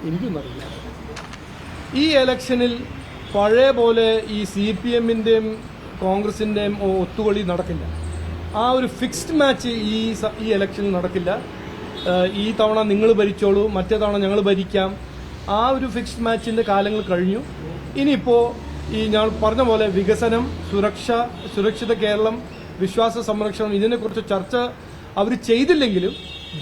എനിക്കൊന്നറിയില്ല. ഈ ഇലക്ഷനിൽ പഴയ പോലെ ഈ CPM-ൻ്റെയും കോൺഗ്രസിൻ്റെയും ഒത്തുകളി നടക്കില്ല. ആ ഒരു ഫിക്സ്ഡ് മാച്ച് ഈ ഇലക്ഷനിൽ നടക്കില്ല. ഈ തവണ നിങ്ങൾ ഭരിച്ചോളൂ, മറ്റേ തവണ ഞങ്ങൾ ഭരിക്കാം. ആ ഒരു ഫിക്സ്ഡ് മാച്ചിൻ്റെ കാലങ്ങൾ കഴിഞ്ഞു. ഇനിയിപ്പോൾ ഈ ഞാൻ പറഞ്ഞ പോലെ വികസനം, സുരക്ഷിത കേരളം, വിശ്വാസ സംരക്ഷണം, ഇതിനെക്കുറിച്ച് ചർച്ച അവർ ചെയ്തില്ലെങ്കിലും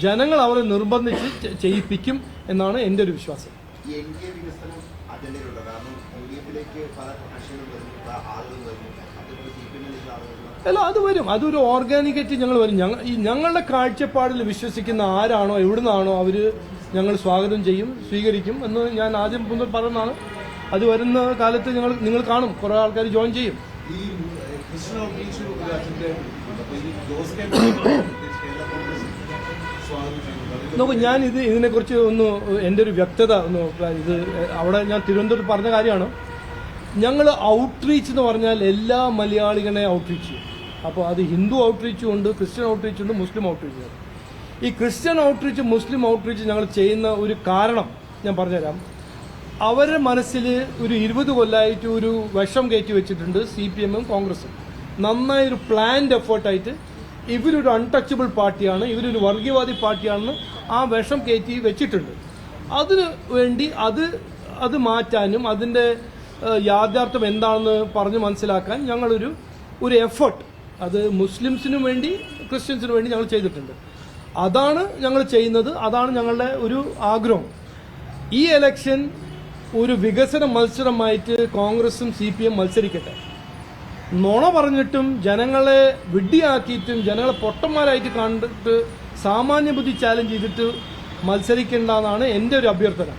ജനങ്ങൾ അവരെ നിർബന്ധിച്ച് ചെയ്യിപ്പിക്കും എന്നാണ് എൻ്റെ ഒരു വിശ്വാസം. അല്ല, അത് വരും. അതൊരു ഓർഗാനിക്കായിട്ട് ഞങ്ങൾ വരും. ഞങ്ങളുടെ കാഴ്ചപ്പാടിൽ വിശ്വസിക്കുന്ന ആരാണോ എവിടുന്നാണോ അവർ ഞങ്ങൾ സ്വാഗതം ചെയ്യും, സ്വീകരിക്കും എന്ന് ഞാൻ ആദ്യം മുതൽ പറഞ്ഞതാണ്. അത് വരുന്ന കാലത്ത് നിങ്ങൾ കാണും, കുറേ ആൾക്കാർ ജോയിൻ ചെയ്യും. നോക്കൂ, ഞാൻ ഇതിനെക്കുറിച്ച് ഒന്ന് എൻ്റെ ഒരു വ്യക്തത ഒന്ന് ഇത് അവിടെ ഞാൻ തിരുവനന്തപുരത്ത് പറഞ്ഞ കാര്യമാണ്. ഞങ്ങൾ ഔട്ട്റീച്ച് എന്ന് പറഞ്ഞാൽ എല്ലാ മലയാളികളെ ഔട്ട്റീച്ച് ചെയ്യും. അപ്പോൾ അത് ഹിന്ദു ഔട്ട്റീച്ചും ഉണ്ട്, ക്രിസ്ത്യൻ ഔട്ട്റീച്ചും ഉണ്ട്, മുസ്ലിം ഔട്ട്റീച്ചും ഉണ്ട്. ഈ ക്രിസ്ത്യൻ ഔട്ട്റീച്ച്, മുസ്ലിം ഔട്ട്റീച്ച് ഞങ്ങൾ ചെയ്യുന്ന ഒരു കാരണം ഞാൻ പറഞ്ഞുതരാം. അവരുടെ മനസ്സിൽ ഒരു 20 കൊല്ലമായിട്ട് ഒരു വിഷം കയറ്റി വെച്ചിട്ടുണ്ട് CPM-ഉം കോൺഗ്രസും. നന്നായൊരു പ്ലാൻഡ് എഫേർട്ടായിട്ട് ഇവരൊരു അൺടച്ചബിൾ പാർട്ടിയാണ്, ഇവരൊരു വർഗീയവാദി പാർട്ടിയാണെന്ന് ആ വിഷം കയറ്റി വെച്ചിട്ടുണ്ട്. അതിന് വേണ്ടി അത് മാറ്റാനും അതിൻ്റെ യാഥാർത്ഥ്യം എന്താണെന്ന് പറഞ്ഞ് മനസ്സിലാക്കാൻ ഞങ്ങളൊരു എഫേർട്ട് അത് മുസ്ലിംസിനും വേണ്ടി ക്രിസ്ത്യൻസിനും വേണ്ടി ഞങ്ങൾ ചെയ്തിട്ടുണ്ട്. അതാണ് ഞങ്ങൾ ചെയ്യുന്നത്, അതാണ് ഞങ്ങളുടെ ഒരു ആഗ്രഹം. ഈ ഇലക്ഷൻ ഒരു വികസന മത്സരമായിട്ട് കോൺഗ്രസും CPM മത്സരിക്കട്ടെ. നുണ പറഞ്ഞിട്ടും ജനങ്ങളെ വിഡ്ഢിയാക്കിയിട്ടും ജനങ്ങളെ പൊട്ടന്മാരായിട്ട് കണ്ടിട്ട് സാമാന്യ ബുദ്ധി ചാലഞ്ച് ചെയ്തിട്ട് മത്സരിക്കേണ്ടെന്നാണ് എൻ്റെ ഒരു അഭ്യർത്ഥന.